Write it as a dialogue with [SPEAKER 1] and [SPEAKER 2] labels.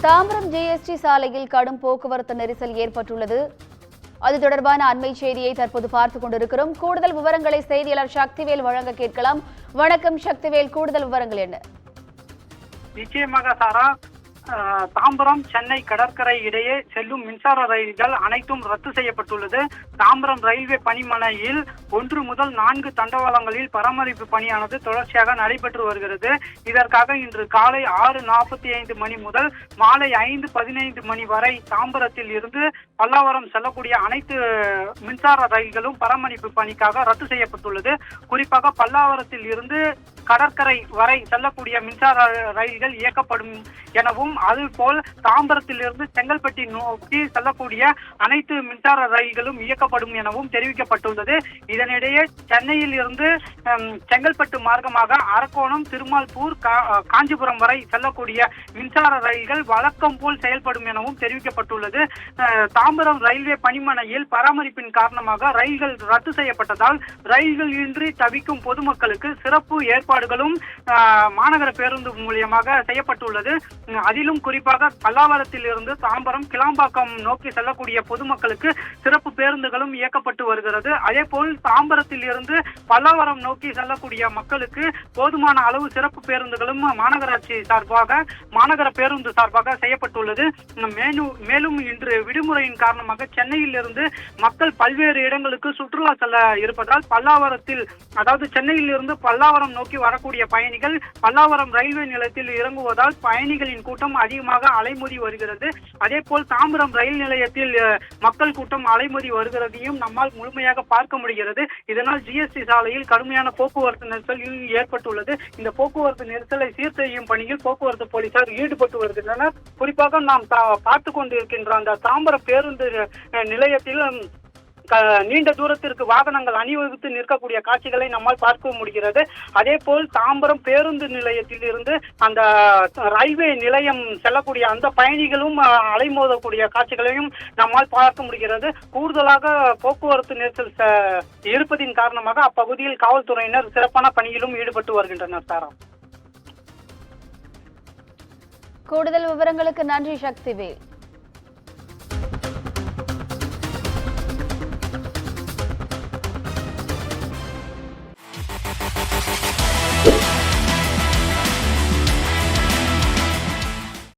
[SPEAKER 1] Tambaram GST சாலையில் கடும் போக்குவரத்து நெரிசல் ஏற்பட்டுள்ளது. அது தொடர்பான அண்மை செய்தியை தற்போது பார்த்துக் கொண்டிருக்கிறோம். கூடுதல் விவரங்களை செய்தியாளர் சக்திவேல் வழங்க கேட்கலாம். வணக்கம் சக்திவேல், கூடுதல் விவரங்கள் என்ன?
[SPEAKER 2] நிச்சயமாக சாரா, தாம்பரம் சென்னை கடற்கரை இடையே செல்லும் மின்சார ரயில்கள் அனைத்தும் ரத்து செய்யப்பட்டுள்ளது. தாம்பரம் ரயில்வே பணிமனையில் 1 முதல் 4 தண்டவாளங்களில் பராமரிப்பு பணியானது தொடர்ச்சியாக நடைபெற்று வருகிறது. இதற்காக இன்று காலை 6:45 மணி முதல் மாலை 5:15 மணி வரை தாம்பரத்தில் இருந்து பல்லாவரம் செல்லக்கூடிய அனைத்து மின்சார ரயில்களும் பராமரிப்பு பணிக்காக ரத்து செய்யப்பட்டுள்ளது. குறிப்பாக பல்லாவரத்தில் இருந்து கடற்கரை வரை செல்லக்கூடிய மின்சார ரயில்கள் இயக்கப்படும் எனவும், அதுபோல் தாம்பரத்தில் இருந்து செங்கல்பட்டு நோக்கி செல்லக்கூடிய அனைத்து மின்சார ரயில்களும் இயக்கப்படும் எனவும் தெரிவிக்கப்பட்டுள்ளது. இதனிடையே சென்னையில் இருந்து செங்கல்பட்டு மார்க்கமாக அரக்கோணம், திருமால்பூர், காஞ்சிபுரம் வரை செல்லக்கூடிய மின்சார ரயில்கள் வழக்கம் போல் செயல்படும் எனவும் தெரிவிக்கப்பட்டுள்ளது. தாம்பரம் ரயில்வே பணிமனையில் பராமரிப்பின் காரணமாக ரயில்கள் ரத்து செய்யப்பட்டதால் ரயில்கள் இன்றி தவிக்கும் பொதுமக்களுக்கு சிறப்பு ஏற்பாடுகளும் மாநகர பேருந்து மூலியமாக செய்யப்பட்டுள்ளது. அதிலும் குறிப்பாக பல்லாவரத்தில் இருந்து தாம்பரம், கிளாம்பாக்கம் நோக்கி செல்லக்கூடிய பொதுமக்களுக்கு சிறப்பு பேருந்துகளும் இயக்கப்பட்டு வருகிறது. அதே போல் தாம்பரத்தில் இருந்து பல்லாவரம் நோக்கி செல்லக்கூடிய மக்களுக்கு போதுமான அளவு சிறப்பு பேருந்துகளும் மாநகராட்சி சார்பாக, மாநகர பேருந்து சார்பாக செய்யப்பட்டுள்ளது. மேலும் இன்று விடுமுறையின் காரணமாக சென்னையில் இருந்து மக்கள் பல்வேறு இடங்களுக்கு சுற்றுலா செல்ல இருப்பதால் பல்லாவரத்தில், அதாவது சென்னையில் இருந்து பல்லாவரம் நோக்கி வரக்கூடிய பயணிகள் பல்லாவரம் ரயில்வே நிலையத்தில் இறங்குவதால் பயணிகளின் கூட்டம் அதிகமாக அலைமோதி வருகிறது. அதே போல் தாம்பரம் ரயில் நிலையத்தில் மக்கள் கூட்டம் அலைமோதி வருகிறதையும் நம்மால் முழுமையாக பார்க்க முடிகிறது. இதனால் ஜிஎஸ்டி சாலையில் கடுமையான போக்குவரத்து நெரிசல் ஏற்பட்டுள்ளது. இந்த போக்குவரத்து நெரிசலை சீர் செய்யும் பணியில் போக்குவரத்து போலீசார் ஈடுபட்டு வருகின்றனர். குறிப்பாக நாம் பார்த்து கொண்டிருக்கின்ற அந்த தாம்பரம் பேருந்து நிலையத்தில் நீண்ட தூரத்திற்கு வாகனங்கள் அணிவகுத்து நிற்கக்கூடிய காட்சிகளை நம்மால் பார்க்க முடிகிறது. அதே போல் தாம்பரம் பேருந்து நிலையத்தில் இருந்து அந்த ரயில்வே நிலையம் செல்லக்கூடிய அந்த பயணிகளும் அலைமோதக்கூடிய காட்சிகளையும் நம்மால் பார்க்க முடிகிறது. கூடுதலாக போக்குவரத்து நெரிசல் இருப்பதின் காரணமாக அப்பகுதியில் காவல்துறையினர் சிறப்பான பணியிலும் ஈடுபட்டு வருகின்றனர். சாரா,
[SPEAKER 1] கூடுதல் விவரங்களுக்கு நன்றி சக்திவேல்.